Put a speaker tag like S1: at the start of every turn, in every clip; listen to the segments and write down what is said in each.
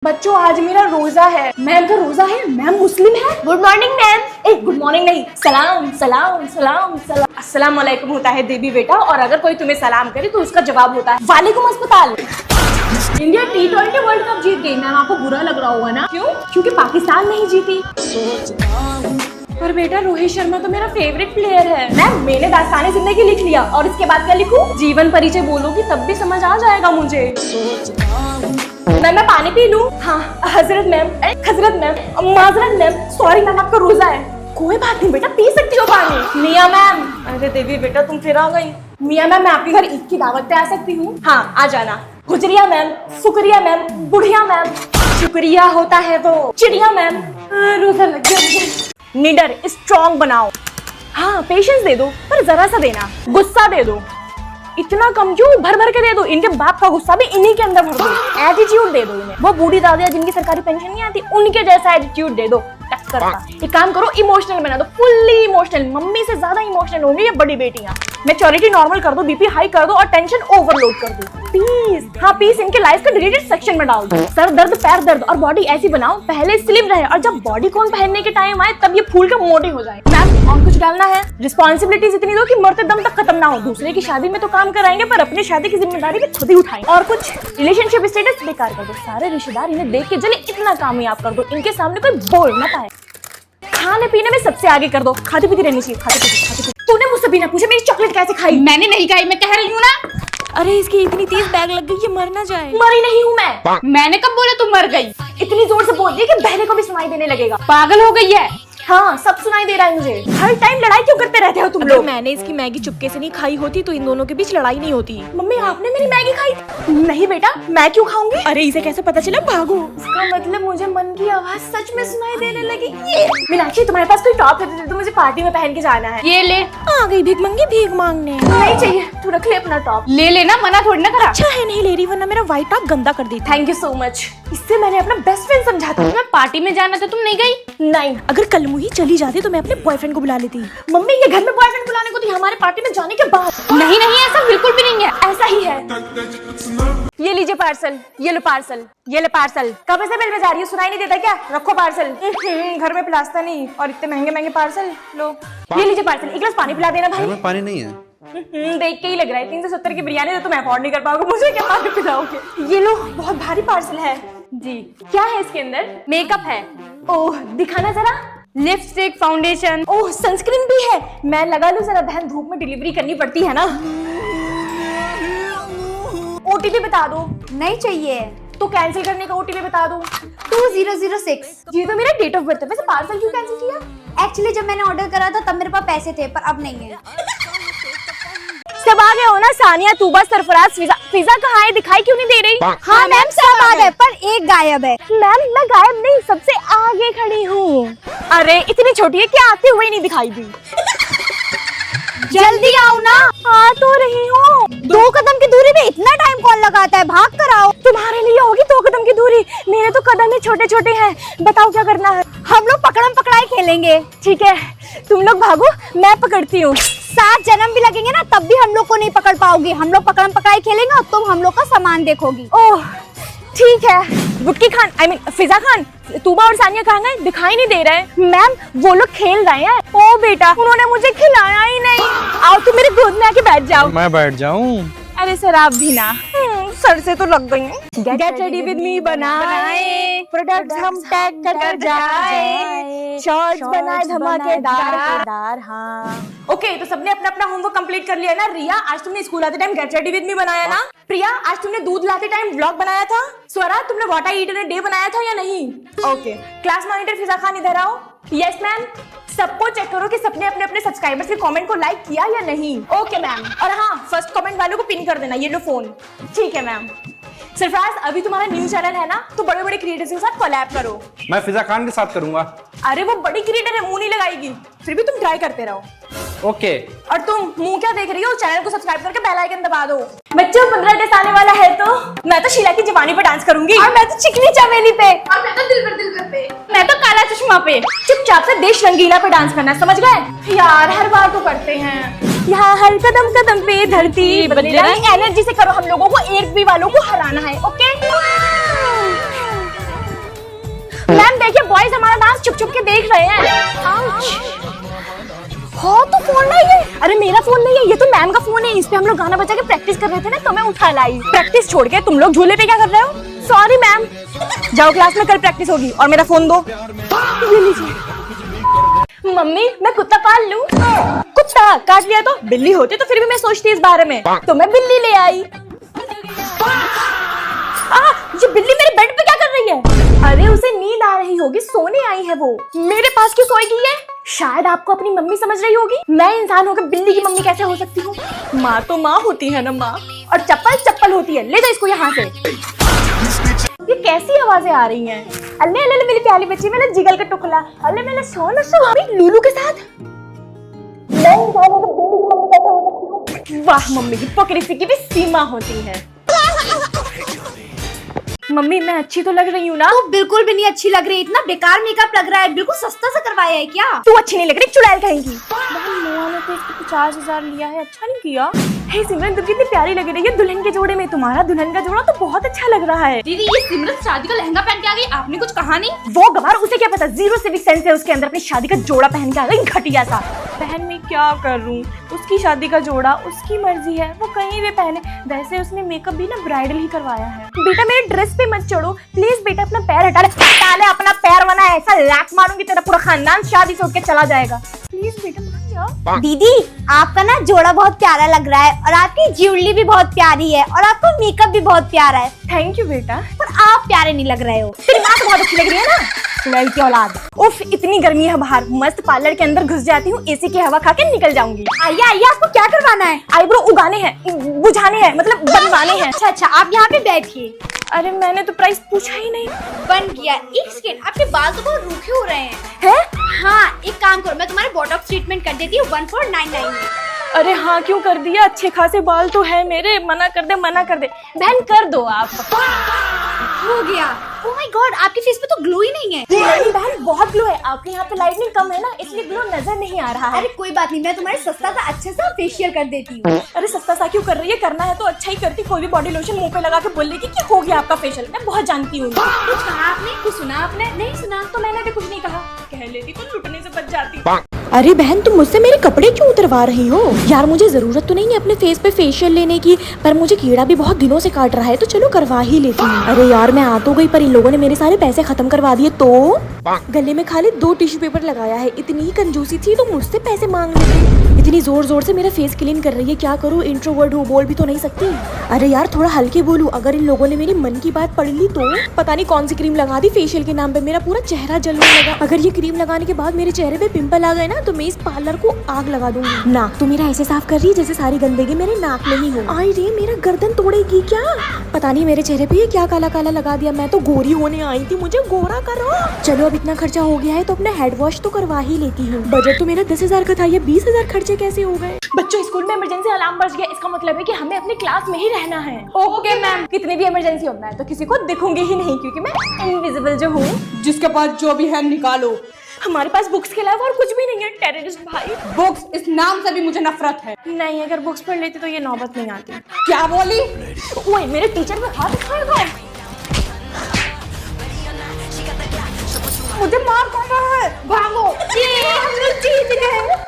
S1: बच्चों आज मेरा रोजा है। मैम का रोजा है? मैम मुस्लिम है? Good morning ma'am. एक गुड मॉर्निंग नहीं, सलाम सलाम सलाम सलाम। अस्सलाम वालेकुम होता है देवी बेटा, और अगर कोई तुम्हें सलाम करे तो उसका जवाब होता है वालेकुम अस्पताल। इंडिया T20 वर्ल्ड कप जीत गई। मैम आपको बुरा लग रहा होगा ना? क्यों? क्योंकि पाकिस्तान नहीं जीती। पर बेटा रोहित शर्मा तो मेरा फेवरेट प्लेयर है। मैम मैंने दास्ताने जिंदगी लिख लिया, और इसके बाद क्या लिखूं? जीवन परिचय बोलोगी तब भी समझ आ जाएगा मुझे। मैम मैं पानी पी लूं? हाँ हजरत मैम, हजरत मैम, माजरत मैम, सॉरी मैम आपका रोजा है। कोई बात नहीं बेटा, पी सकती हो पानी। मियां मैम, अरे देवी बेटा तुम फिर आ गई। मियां मैम मैं आपके घर ईद की दावत पे आ सकती हूँ? हाँ आ जाना। गुजरिया मैम, शुक्रिया मैम, बुढ़िया मैम, शुक्रिया होता है वो चिड़िया मैम। रोजा लग गया मुझे। निडर स्ट्रॉन्ग बनाओ। हाँ पेशेंस दे दो, पर जरा सा देना। गुस्सा दे दो, इतना कम क्यों, भर भर के दे दो। इनके बाप का गुस्सा भी इन्हीं के अंदर भर दो। एटीट्यूड दे दो इन्हें। वो बूढ़ी दादियाँ जिनकी सरकारी पेंशन नहीं आती, उनके जैसा एटीट्यूड दे दो। टक्कर का एक काम करो, इमोशनल बना दो, फुल्ली इमोशनल। मम्मी से ज्यादा इमोशनल होंगी ये बड़ी बेटियां। मैच्योरिटी नॉर्मल कर दो, बीपी हाई कर दो, और टेंशन ओवरलोड कर दो। पीस, हाँ पीस इनके लाइफ का डिलीटेड सेक्शन में डाल दो। सर दर्द, पैर दर्द, और बॉडी ऐसी बनाओ पहले स्लिम रहे, और जब बॉडी कौन पहनने के टाइम आए तब ये फूल के मोटी हो जाए। मैम और कुछ डालना है? रिस्पॉन्सिबिलिटीज इतनी दो कि मरते दम तक खत्म ना हो। दूसरे की शादी में तो काम कराएंगे, पर अपनी शादी की जिम्मेदारी भी खुद ही उठाएं। और कुछ रिलेशनशिप स्टेटस बेकार कर दो। सारे रिश्तेदार इन्हें देख के जले इतना कामयाब कर दो, इनके सामने कोई बोल ना पाए। खाने पीने में सबसे आगे कर दो। खाती पीती रहनी चाहिए, खाती पीती। तूने मुझसे बिना पूछे मेरी चॉकलेट कैसे खाई?
S2: मैंने नहीं खाई, मैं कह रही हूँ ना।
S1: अरे इसकी इतनी तेज बैग लग गई कि मर ना जाए। मरी नहीं हूँ मैं।
S2: मैंने कब बोला तू मर गई?
S1: इतनी जोर से बोल रही है कि बहने को भी सुनाई देने लगेगा।
S2: पागल हो गई है?
S1: हाँ सब सुनाई दे रहा है मुझे। हर टाइम लड़ाई क्यों करते रहते हो तुम लोग? मैंने इसकी मैगी चुपके से नहीं खाई होती तो इन दोनों के बीच लड़ाई नहीं होती। मम्मी आपने मेरी मैगी खाई? नहीं बेटा, मैं क्यों खाऊंगी? अरे इसे कैसे पता चला? भागो। इसका मतलब मुझे मन की आवाज सच में सुनाई देने लगी। मीनाक्षी तुम्हारे पास कोई टॉप है तो मुझे पार्टी में पहन के जाना है।
S2: ये ले।
S1: आ गई भीख मंगी भीख मांगने। नहीं चाहिए, तू रख ले अपना टॉप।
S2: ले लेना, मना थोड़ी ना करा।
S1: अच्छा है नहीं ले रही, वरना मेरा व्हाइट टॉप गंदा कर देती। Thank you so much. इससे मैंने अपना बेस्ट फ्रेंड समझा था।
S2: मैं पार्टी में जाना था, तुम नहीं गई?
S1: नहीं, अगर कल मुही चली जाती तो मैं अपने बॉयफ्रेंड को बुला लेती। मम्मी ये घर में बॉयफ्रेंड बुलाने को थी हमारे पार्टी में जाने के बाद।
S2: नहीं नहीं, ऐसा बिल्कुल भी नहीं है।
S1: ऐसा ही है। ये लीजिए पार्सल, ये लो पार्सल, ये लो पार्सल। कब से बेल बजा रही हो, सुनाई नहीं देता क्या? रखो पार्सल। घर में पिलाता नहीं, और इतने महंगे महंगे पार्सल। लो ये लीजिए पार्सल। एक गिलास पानी पिला देना भाई।
S3: घर में पानी नहीं है।
S1: देख के ही लग रहा है 370 की बिरयानी तो तुम अफोर्ड नहीं कर पाओगे, मुझे क्या पानी पिलाओगे। ये लो बहुत भारी पार्सल है जी। क्या है इसके अंदर?
S2: मेकअप है।
S1: ओह दिखाना जरा।
S2: Lipstick, foundation.
S1: ओह सनस्क्रीन भी है। मैं लगा लूं जरा, बहन धूप में डिलीवरी करनी पड़ती है ना। ओटीपी बता दो।
S4: नहीं चाहिए
S1: तो कैंसिल करने का ओटीपी बता दो।
S4: 2006।
S1: ये तो मेरा डेट ऑफ बर्थ है। वैसे पार्सल क्यों कैंसिल किया?
S4: एक्चुअली जब मैंने ऑर्डर करा था तब मेरे पास पैसे थे, पर अब नहीं है।
S1: सब आ गए हो ना? सानिया, तूबा, सरफराज, फिजा। फिजा कहाँ है? दिखाई क्यों नहीं दे रही?
S4: हाँ मैम सब आ गए, पर एक गायब है।
S1: मैम मैं गायब नहीं, सबसे आगे खड़ी हूँ। अरे इतनी छोटी है कि आते हुए नहीं दिखाई दी।
S4: जल्दी आओ ना।
S1: आ तो रही हूँ।
S4: 2 कदम की दूरी में इतना टाइम कौन लगाता है? भाग कर आओ।
S1: तुम्हारे लिए होगी 2 कदम की दूरी, मेरे तो कदम ही छोटे छोटे हैं। बताओ क्या करना है?
S4: हम लोग पकड़म पकड़ाई खेलेंगे।
S1: ठीक है तुम लोग भागो, मैं पकड़ती हूँ।
S4: 7 जन्म भी लगेंगे ना तब भी हम लोग को नहीं पकड़ पाओगी। हम लोग पकड़म पकड़ाई खेलेंगे और तुम हम लोग का सामान देखोगी।
S1: ओह ठीक है। बुटकी खान, आई मीन फिजा खान, तूबा और सानिया कहाँ गए? दिखाई नहीं दे रहे। मैम वो लोग खेल रहे हैं। ओ बेटा उन्होंने मुझे खिलाया ही नहीं। आओ तुम मेरे गोद में आके बैठ जाओ।
S3: मैं बैठ जाऊं?
S1: अरे सर आप भी ना। सर से तो लग गई। गेट रेडी विद मी बनाए, प्रोडक्ट्स हम टैग कर जाए, शॉर्ट्स बनाए धमाकेदार। हाँ ओके, तो सबने अपना अपना होमवर्क कंप्लीट कर लिया ना? रिया आज तुमने स्कूल आते time get ready with me बनाया ना? प्रिया आज तुमने दूध लाते टाइम व्लॉग बनाया था? स्वरा तुमने what I eat in a day बनाया था या नहीं? ओके क्लास मॉनिटर फिजा खान इधर आओ। Yes ma'am. सबको चेक करो कि सबने अपने अपने सब्सक्राइबर्स के कमेंट को लाइक किया या नहीं। Okay ma'am. और हाँ फर्स्ट कमेंट वालों को पिन कर देना। ये लो फोन। ठीक है मैम। सरफराज अभी तुम्हारा न्यू चैनल है ना, तो बड़े बड़े क्रिएटर्स के साथ कोलैब करो।
S3: मैं फिजा खान के साथ करूंगा।
S1: अरे वो बड़ी क्रिएटर है, मुंह नहीं लगाएगी, फिर भी तुम ट्राई करते रहो।
S3: ओके।
S1: और तुम मुंह क्या देख रही हो? चैनल को सब्सक्राइब करके बेल आइकन दबा दो। बच्चों 15 अगस्त आने वाला है तो मैं तो शीला की जवानी पे डांस करूंगी, और मैं तो चिकनी चमेली पे,
S2: और मैं तो दिलबर पे,
S1: मैं तो काला चश्मा पे। चुपचाप से देश रंगीला पे डांस करना, समझ गए? यार हर बार तो करते हैं। यहाँ हर कदम कदम पे धरती बदले रंग। एनर्जी से करो, हम लोगों को 1 भी वालों को हराना है। ओके छुप के देख रहे हैं। हाँ तो फोन नहीं है। अरे मेरा फोन नहीं है, ये तो मैम का फोन है। इस पे हम लोग गाना बजा के प्रैक्टिस कर रहे थे ना, तो मैं उठा लाई। प्रैक्टिस छोड़ के तुम लोग झूले पे क्या कर रहे हो? Sorry ma'am. जाओ क्लास में, कल प्रैक्टिस होगी। और मेरा फोन दो। ये लीजिए। मम्मी मैं कुत्ता पाल लूं? कुत्ता काट लिया तो? बिल्ली होती तो फिर भी मैं सोचती इस बारे में, तो मैं बिल्ली ले आई। ये बिल्ली मेरे बेड पे क्या कर रही है? अरे उसे नींद आ रही होगी, सोने आई है वो। मेरे पास क्यों सोएगी ये? शायद आपको अपनी मम्मी समझ रही होगी। मैं इंसान होकर बिल्ली की मम्मी कैसे हो सकती हूँ? माँ तो माँ होती है ना माँ, और चप्पल चप्पल होती है। ले जाओ इसको यहाँ से। ये कैसी आवाजें आ रही हैं? अल्ले अल्ले मेरी प्यारी बच्ची, मेरा जिगल का टुकड़ा। अल्ले मेरा सोना सोना लूलू के साथ। मैं इंसान होकर बिल्ली की मम्मी कैसे हो सकती हूँ? वाह, मम्मी की पकड़ीसी की भी सीमा होती है। मम्मी मैं अच्छी तो लग रही हूँ ना?
S4: तो बिल्कुल भी नहीं अच्छी लग रही, इतना बेकार मेकअप लग रहा है, बिल्कुल सस्ता सा करवाया है क्या?
S1: तू अच्छी नहीं लग रही, चुड़ैल कहेंगी। मोआ ने तो इसको 50,000 लिया है, अच्छा नहीं किया। हे सिमरन तू कितनी प्यारी लग रही है दुल्हन के जोड़े में। तुम्हारा दुल्हन का जोड़ा तो बहुत अच्छा लग रहा है।
S2: दीदी ये सिमरन शादी का लहंगा पहन के आ गई, आपने कुछ कहा नहीं?
S1: वो गवार, उसे क्या पता, जीरो सिविक सेंस है उसके अंदर। अपनी शादी का जोड़ा पहन के आ गई, घटिया सा। बहन मैं क्या करूं, उसकी शादी का जोड़ा उसकी मर्जी है, वो कहीं भी पहने। वैसे उसने मेकअप भी ना ब्राइडल ही करवाया है। बेटा मेरे ड्रेस पे मत चढ़ो प्लीज। बेटा अपना पैर हटा ले, अपना पैर, वरना ऐसा लात मारूंगी तेरा पूरा खानदान शादी से उठ के चला जाएगा। प्लीज बेटा मान जाओ।
S4: दीदी आपका ना जोड़ा बहुत प्यारा लग रहा है, और आपकी ज्वेलरी भी बहुत प्यारी है, और आपका मेकअप भी बहुत प्यारा है।
S1: थैंक यू बेटा।
S4: पर आप प्यारे नहीं लग रहे हो।
S1: तेरी माँ तो बहुत अच्छी लग रही है ना, चुड़ैल की औलाद। उफ इतनी गर्मी है बाहर, मस्त पार्लर के अंदर घुस जाती हूँ, एसी की हवा खा के निकल जाऊंगी।
S4: आइए आइए, आपको क्या करवाना है?
S1: आईब्रो उगाने हैं, बुझाने हैं, मतलब बनवाने हैं।
S4: अच्छा अच्छा, आप यहाँ पे बैठिए।
S1: अरे मैंने तो प्राइस पूछा ही नहीं।
S4: बन गया। एक सेकंड, आपके बाल तो बहुत रूखे हो रहे हैं।
S1: है?
S4: हाँ एक काम करो, मैं तुम्हारे बॉटॉक्स ट्रीटमेंट कर देती हूँ 1499 में।
S1: अरे हाँ क्यों कर दिया, अच्छे खासे बाल तो है मेरे। मना कर दे, मना कर दे। बहन कर दो आप।
S4: हो गया। ओह माय गॉड, आपकी फेस पे तो ग्लो ही नहीं है।
S1: मेरी बहन बहुत ग्लो है, आपके यहाँ पे लाइटनिंग कम है ना, इसलिए ग्लो नजर नहीं आ रहा है।
S4: अरे कोई बात नहीं, मैं तुम्हारे सस्ता सा अच्छा सा फेशियल कर देती हूँ।
S1: अरे सस्ता सा क्यों कर रही है? करना है तो अच्छा ही करती। कोई भी बॉडी लोशन मुंह पे लगा के बोलेगी कि हो गया आपका फेशियल। मैं बहुत जानती हूँ।
S4: कुछ कहा आपने?
S1: कुछ सुना आपने? नहीं सुना तो मैंने भी कुछ नहीं कहा। कह लेती तो लुटने से बच जाती।
S5: अरे बहन तुम मुझसे मेरे कपड़े क्यों उतरवा रही हो? यार मुझे जरूरत तो नहीं है अपने फेस पे फेशियल लेने की, पर मुझे कीड़ा भी बहुत दिनों से काट रहा है, तो चलो करवा ही लेती हूँ। अरे यार मैं आ तो गई, पर इन लोगों ने मेरे सारे पैसे खत्म करवा दिए। तो गले में खाली 2 टिश्यू पेपर लगाया है, इतनी ही कंजूसी थी तो मुझसे पैसे मांग लेती। इतनी जोर जोर से मेरा फेस क्लीन कर रही है, क्या करूँ? इंट्रोवर्ट हूँ, बोल भी तो नहीं सकती। अरे यार थोड़ा हल्के बोलूं, अगर इन लोगों ने मेरी मन की बात पढ़ ली तो पता नहीं कौन सी क्रीम लगा दी फेशियल के नाम पे, मेरा पूरा चेहरा जलने लगा। अगर ये क्रीम लगाने के बाद मेरे चेहरे पे पिंपल आ गए ना, तो मैं इस पार्लर को आग लगा दूंगी। नाक तो मेरा ऐसे साफ कर रही है जैसे सारी गंदगी मेरे नाक में ही हो। आई रे मेरा गर्दन तोड़ेगी क्या? पता नहीं मेरे चेहरे पे ये क्या काला काला लगा दिया। मैं तो गोरी होने आई थी, मुझे गोरा करो। चलो अब इतना खर्चा हो गया है तो अपना हेड वॉश तो करवा ही लेती हूँ। बजट तो मेरा 10,000 का था, ये 20,000 खर्चे कैसे हो गए?
S1: बच्चों स्कूल में इमरजेंसी अलार्म बज गया, इसका मतलब है कि हमें अपनी क्लास में ही रहना है। Okay ma'am. कितनी भी इमरजेंसी हो, मैं तो किसी को दिखूंगी ही नहीं, क्योंकि मैं इनविजिबल जो हूँ।
S6: जिसके पास जो भी है निकालो।
S1: हमारे पास बुक्स के अलावा और कुछ भी नहीं है। टेररिस्ट भाई।
S6: बुक्स, इस नाम से भी मुझे नफरत है।
S1: नहीं, अगर बुक्स पढ़ लेती तो ये नौबत नहीं आती।
S6: क्या बोली?
S1: ओए मेरे टीचर में हाथ उठाएगा। मुझे मार कर रहा है, भागो। ये हम लोग जीत गए।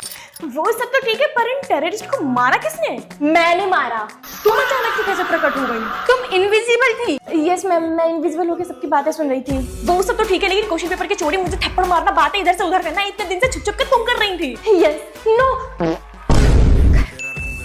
S1: वो सब तो ठीक है, पर इन टेररिस्ट को मारा किसने? मैंने मारा। तुम अचानक से कैसे प्रकट हो गई?
S2: तुम इनविजिबल थी?
S1: यस मैम, मैं इनविजिबल होकर सबकी बातें सुन रही थी। वो सब तो ठीक है, लेकिन क्वेश्चन पेपर की चोरी, मुझे थप्पड़ मारना, बातें इधर से उधर करना, इतने दिन से छुप छुप के तुम कर रही थी। Yes no.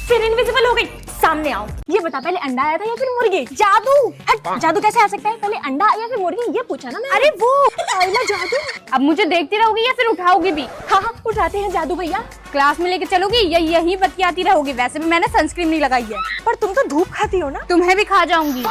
S1: फिर इनविजिबल हो गई। सामने आओ। ये बता पहले अंडा आया था या फिर मुर्गी? जादू। हट, जादू कैसे आ सकता है? पहले अंडा या फिर मुर्गी, ये पूछा ना मैंने। अरे वो आइला जादू।
S2: अब मुझे देखती रहोगी या फिर उठाओगी भी?
S1: हाँ हाँ उठाते हैं जादू भैया।
S2: क्लास में लेके चलोगी या यहीं बतियाती रहोगी? वैसे भी मैंने सनस्क्रीन नहीं लगाई है।
S1: पर तुम तो धूप खाती हो ना।
S2: तुम्हें भी खा जाऊंगी।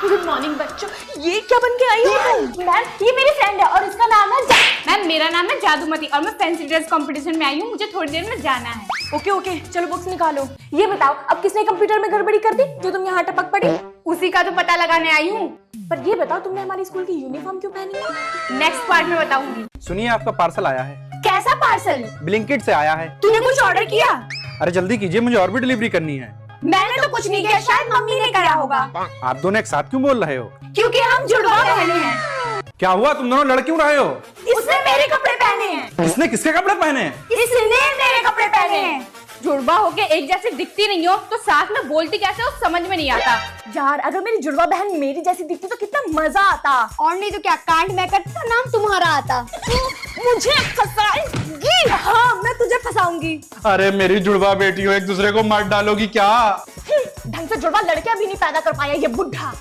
S1: गुड मॉर्निंग बच्चों, ये क्या बन के आई हो? मैम ये मेरी फ्रेंड है और इसका नाम है
S2: मैम मेरा नाम है जादूमती और मैं फैंसी ड्रेस कंपटीशन में आई हूँ, मुझे थोड़ी देर में जाना है।
S1: ओके ओके चलो बुक्स निकालो। ये बताओ अब किसने कंप्यूटर में गड़बड़ी कर दी जो तुम यहाँ टपक पड़ी?
S2: उसी का तो पता लगाने आई हूँ।
S1: पर ये बताओ तुमने हमारी स्कूल की यूनिफॉर्म क्यों पहनी है?
S2: नेक्स्ट पार्ट में बताऊंगी।
S3: सुनिए आपका पार्सल आया है।
S1: कैसा पार्सल?
S3: ब्लिंकिट से आया है।
S1: तूने कुछ ऑर्डर किया?
S3: अरे जल्दी कीजिए, मुझे और भी डिलीवरी करनी है।
S1: मैंने तो कुछ नहीं किया, शायद मम्मी ने करा होगा।
S3: आप दोनों एक साथ क्यों बोल रहे हो?
S1: क्योंकि हम जुड़वा बहनें हैं।
S3: क्या हुआ, तुम दोनों लड़ क्यों रहे हो?
S1: इसने मेरे कपड़े पहने हैं।
S3: इसने किसके कपड़े पहने हैं?
S1: इसने मेरे कपड़े पहने हैं।
S2: जुड़वा होके एक जैसी दिखती नहीं हो तो साथ में बोलती कैसे हो समझ में नहीं आता।
S1: यार अगर मेरी जुड़वा बहन मेरी जैसी दिखती तो कितना मजा आता।
S4: और नहीं तो क्या, कांड मैं करती तो नाम तुम्हारा आता।
S1: मुझे फंसाएगी? हाँ मैं तुझे फंसाऊंगी।
S3: अरे मेरी जुड़वा बेटियों, एक दूसरे को मार डालोगी क्या?
S1: ढंग से जुड़वा लड़कियां भी नहीं पैदा कर पाया ये बुढ़ा।